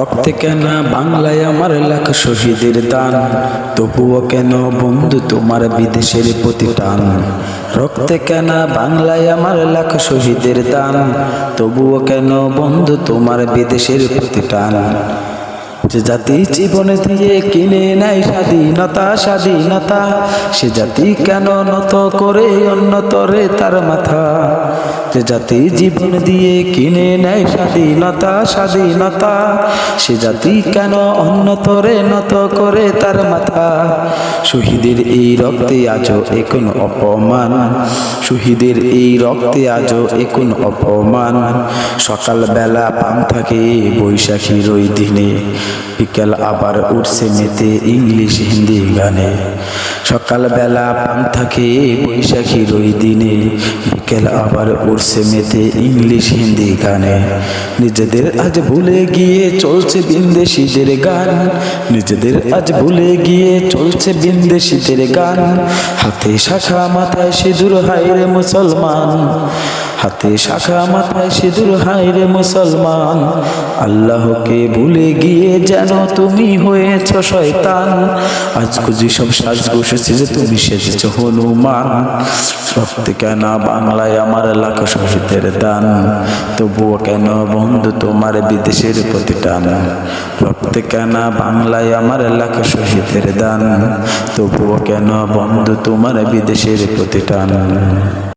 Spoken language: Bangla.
রক্তে কেন বাংলায় আমার লাখ শহীদের দান, তবুও কেন বন্ধু তোমার বিদেশের প্রতি টান। রক্তে কেন বাংলায় আমার লাখ শহীদের দান, তবুও কেন বন্ধু তোমার বিদেশের প্রতি টান। যে জাতি জীবন দিয়ে কিনে নেয় স্বাধীনতা, স্বাধীনতা, সে জাতি কেন নত করে অন্যতরে তার মাথা। যে জাতি জীবন দিয়ে কিনে নেয় স্বাধীনতা, স্বাধীনতা, সে জাতি কেন অন্যতরে নত করে তার মাথা। শহীদের এই রক্তে আজও এখন অপমান, শহীদের এই রক্তে আজও এখন অপমান। সকালবেলা পান থাকে বৈশাখীর ওই দিনে, বিকেল আবার উঠছে মেতে ইংলিশ হিন্দি গানে। সকালবেলা পান থাকে বৈশাখীর ওই দিনে, বিকেল আবার উঠছে মেতে ইংলিশ হিন্দি গানে। নিজেদের আজ ভুলে গিয়ে চলছে বিদেশিদের গান, নিজেদের আজ ভুলে গিয়ে চলছে বিদেশিদের গান। হাতে শাখা মাথায় সিঁদুর হায়রে মুসলমান, হাতে শাখা মাথায় সিঁদুর হায়রে মুসলমান। আল্লাহকে ভুলে গিয়ে যেন তুমি হয়েছ শয়তান, আজ খুঁজি সব সাজ বসেছে যে তুমি সেজেছ হনুমান। রক্তে কেন বাংলায় আমার লাখ শহীদের দান, তবুও কেন বন্ধু তোমার বিদেশের প্রতি টান। রক্তে কেন বাংলায় আমার লাখ শহীদের দান, তবুও কেন বন্ধু তোমার বিদেশের প্রতি টান।